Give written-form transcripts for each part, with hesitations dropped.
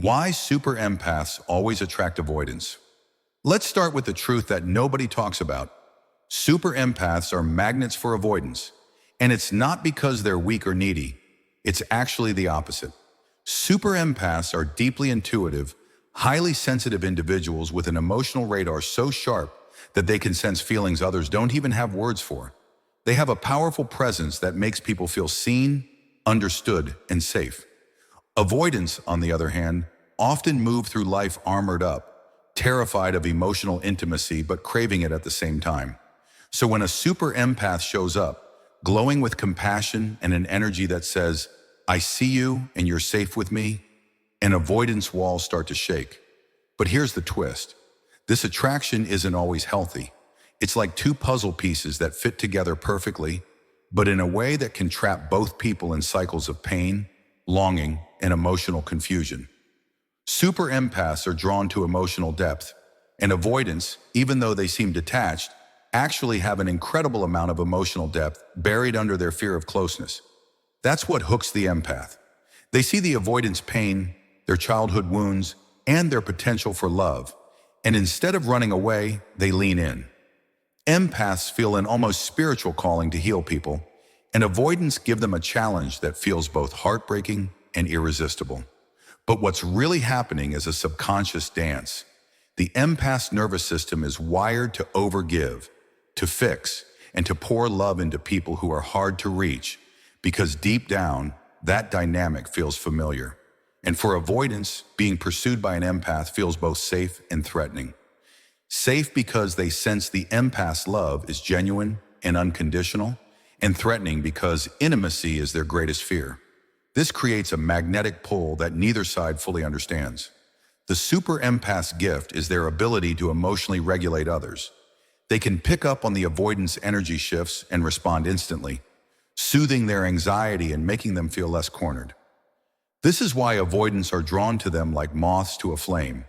Why super empaths always attract avoidance. Let's start with the truth that nobody talks about. Super empaths are magnets for avoidance. And it's not because they're weak or needy. It's actually the opposite. Super empaths are deeply intuitive, highly sensitive individuals with an emotional radar so sharp that they can sense feelings others don't even have words for. They have a powerful presence that makes people feel seen, understood, and safe. Avoidants, on the other hand, often move through life armored up, terrified of emotional intimacy but craving it at the same time. So when a super empath shows up, glowing with compassion and an energy that says, "I see you and you're safe with me," and avoidance walls start to shake. But here's the twist. This attraction isn't always healthy. It's like two puzzle pieces that fit together perfectly, but in a way that can trap both people in cycles of pain, longing, and emotional confusion. Super empaths are drawn to emotional depth, and avoidants, even though they seem detached, actually have an incredible amount of emotional depth buried under their fear of closeness. That's what hooks the empath. They see the avoidant's pain, their childhood wounds, and their potential for love, and instead of running away, they lean in. Empaths feel an almost spiritual calling to heal people, and avoidants give them a challenge that feels both heartbreaking and irresistible. But what's really happening is a subconscious dance. The empath's nervous system is wired to overgive, to fix, and to pour love into people who are hard to reach, because deep down, that dynamic feels familiar. And for avoidance, being pursued by an empath feels both safe and threatening. Safe because they sense the empath's love is genuine and unconditional, and threatening because intimacy is their greatest fear. This creates a magnetic pull that neither side fully understands. The super empath's gift is their ability to emotionally regulate others. They can pick up on the avoidance energy shifts and respond instantly, soothing their anxiety and making them feel less cornered. This is why avoidants are drawn to them like moths to a flame.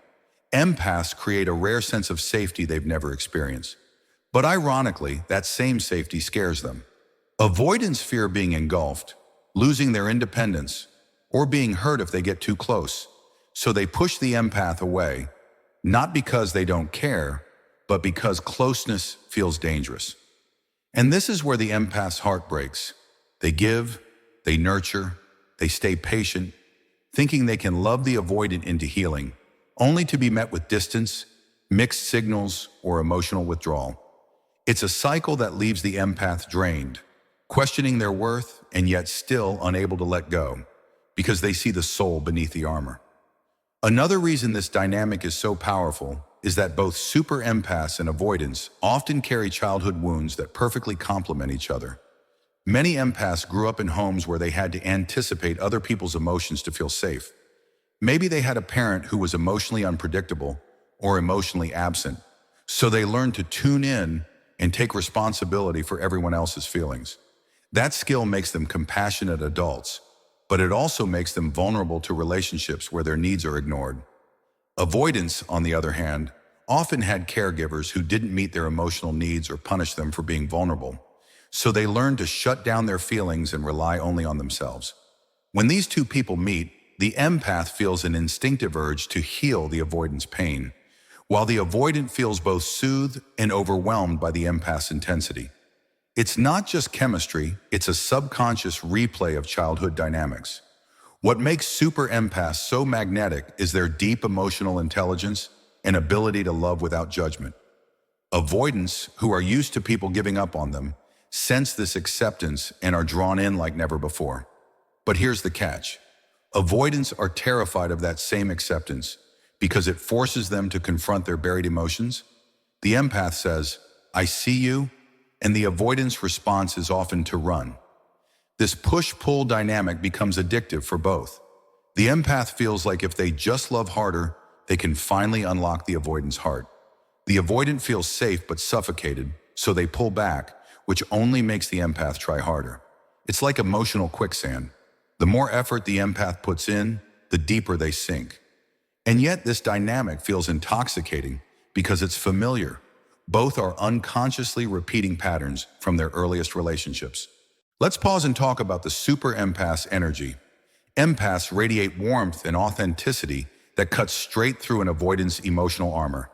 Empaths create a rare sense of safety they've never experienced. But ironically, that same safety scares them. Avoidants fear being engulfed, losing their independence, or being hurt if they get too close. So they push the empath away, not because they don't care, but because closeness feels dangerous. And this is where the empath's heart breaks. They give, they nurture, they stay patient, thinking they can love the avoidant into healing, only to be met with distance, mixed signals, or emotional withdrawal. It's a cycle that leaves the empath drained, questioning their worth and yet still unable to let go, because they see the soul beneath the armor. Another reason this dynamic is so powerful is that both super empaths and avoidants often carry childhood wounds that perfectly complement each other. Many empaths grew up in homes where they had to anticipate other people's emotions to feel safe. Maybe they had a parent who was emotionally unpredictable or emotionally absent, so they learned to tune in and take responsibility for everyone else's feelings. That skill makes them compassionate adults, but it also makes them vulnerable to relationships where their needs are ignored. Avoidants, on the other hand, often had caregivers who didn't meet their emotional needs or punish them for being vulnerable, so they learned to shut down their feelings and rely only on themselves. When these two people meet, the empath feels an instinctive urge to heal the avoidant's pain, while the avoidant feels both soothed and overwhelmed by the empath's intensity. It's not just chemistry, it's a subconscious replay of childhood dynamics. What makes super empaths so magnetic is their deep emotional intelligence and ability to love without judgment. Avoidants, who are used to people giving up on them, sense this acceptance and are drawn in like never before. But here's the catch. Avoidants are terrified of that same acceptance because it forces them to confront their buried emotions. The empath says, "I see you," and the avoidance response is often to run. This push-pull dynamic becomes addictive for both. The empath feels like if they just love harder, they can finally unlock the avoidant's heart. The avoidant feels safe but suffocated, so they pull back, which only makes the empath try harder. It's like emotional quicksand. The more effort the empath puts in, the deeper they sink. And yet this dynamic feels intoxicating because it's familiar. Both are unconsciously repeating patterns from their earliest relationships. Let's pause and talk about the super empath's energy. Empaths radiate warmth and authenticity that cuts straight through an avoidance emotional armor.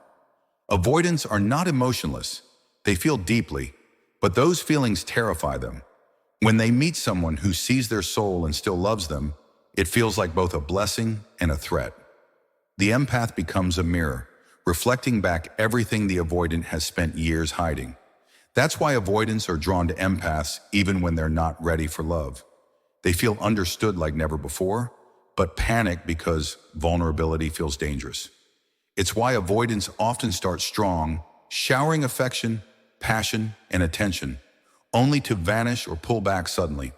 Avoidants are not emotionless. They feel deeply, but those feelings terrify them. When they meet someone who sees their soul and still loves them, it feels like both a blessing and a threat. The empath becomes a mirror, reflecting back everything the avoidant has spent years hiding. That's why avoidants are drawn to empaths even when they're not ready for love. They feel understood like never before, but panic because vulnerability feels dangerous. It's why avoidants often start strong, showering affection, passion, and attention, only to vanish or pull back suddenly.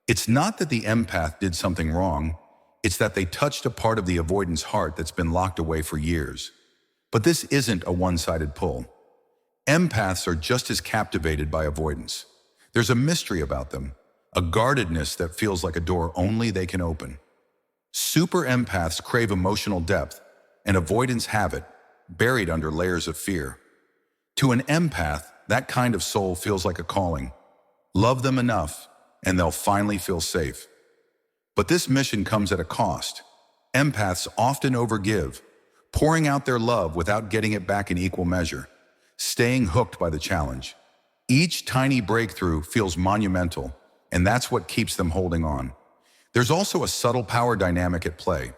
It's not that the empath did something wrong, it's that they touched a part of the avoidant's heart that's been locked away for years. But this isn't a one-sided pull. Empaths are just as captivated by avoidance. There's a mystery about them, a guardedness that feels like a door only they can open. Super empaths crave emotional depth, and avoidants have it, buried under layers of fear. To an empath, that kind of soul feels like a calling. Love them enough, and they'll finally feel safe. But this mission comes at a cost. Empaths often overgive, pouring out their love without getting it back in equal measure, staying hooked by the challenge. Each tiny breakthrough feels monumental, and that's what keeps them holding on. There's also a subtle power dynamic at play.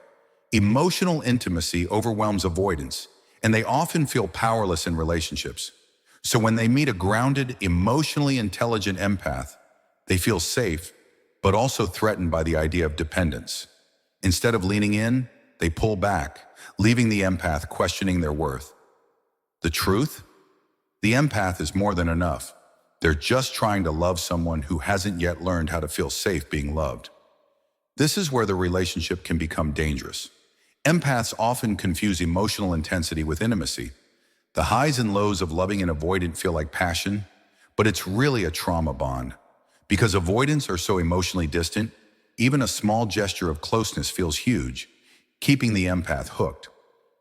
Emotional intimacy overwhelms avoidance, and they often feel powerless in relationships. So when they meet a grounded, emotionally intelligent empath, they feel safe, but also threatened by the idea of dependence. Instead of leaning in, they pull back, leaving the empath questioning their worth. The truth? The empath is more than enough. They're just trying to love someone who hasn't yet learned how to feel safe being loved. This is where the relationship can become dangerous. Empaths often confuse emotional intensity with intimacy. The highs and lows of loving an avoidant feel like passion, but it's really a trauma bond. Because avoidants are so emotionally distant, even a small gesture of closeness feels huge, keeping the empath hooked.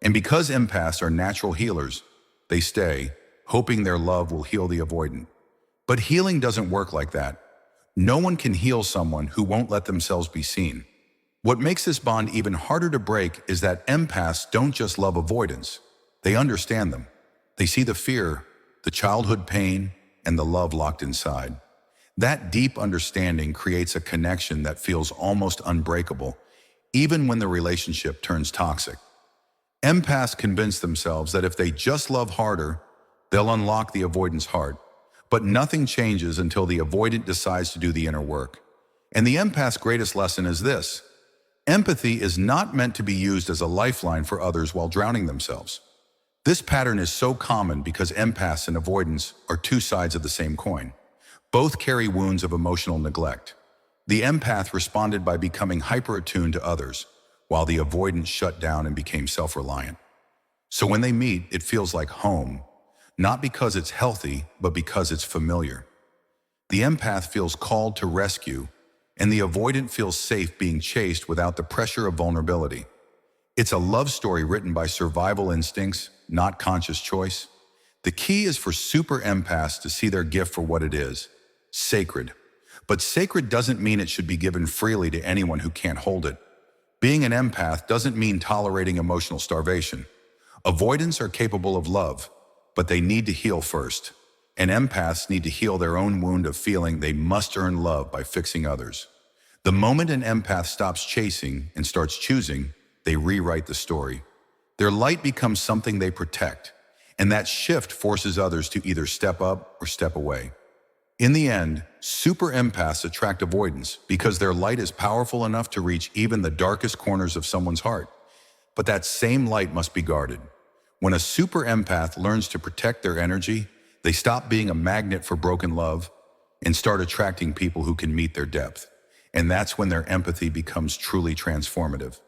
And because empaths are natural healers, they stay, hoping their love will heal the avoidant. But healing doesn't work like that. No one can heal someone who won't let themselves be seen. What makes this bond even harder to break is that empaths don't just love avoidance. They understand them. They see the fear, the childhood pain, and the love locked inside. That deep understanding creates a connection that feels almost unbreakable, even when the relationship turns toxic. Empaths convince themselves that if they just love harder, they'll unlock the avoidant's heart. But nothing changes until the avoidant decides to do the inner work. And the empath's greatest lesson is this: empathy is not meant to be used as a lifeline for others while drowning themselves. This pattern is so common because empaths and avoidants are two sides of the same coin. Both carry wounds of emotional neglect. The empath responded by becoming hyper-attuned to others, while the avoidant shut down and became self-reliant. So when they meet, it feels like home, not because it's healthy, but because it's familiar. The empath feels called to rescue, and the avoidant feels safe being chased without the pressure of vulnerability. It's a love story written by survival instincts, not conscious choice. The key is for super empaths to see their gift for what it is: sacred. But sacred doesn't mean it should be given freely to anyone who can't hold it. Being an empath doesn't mean tolerating emotional starvation. Avoidants are capable of love, but they need to heal first. And empaths need to heal their own wound of feeling they must earn love by fixing others. The moment an empath stops chasing and starts choosing, they rewrite the story. Their light becomes something they protect, and that shift forces others to either step up or step away. In the end, super empaths attract avoidance because their light is powerful enough to reach even the darkest corners of someone's heart. But that same light must be guarded. When a super empath learns to protect their energy, they stop being a magnet for broken love and start attracting people who can meet their depth. And that's when their empathy becomes truly transformative,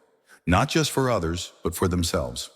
not just for others, but for themselves.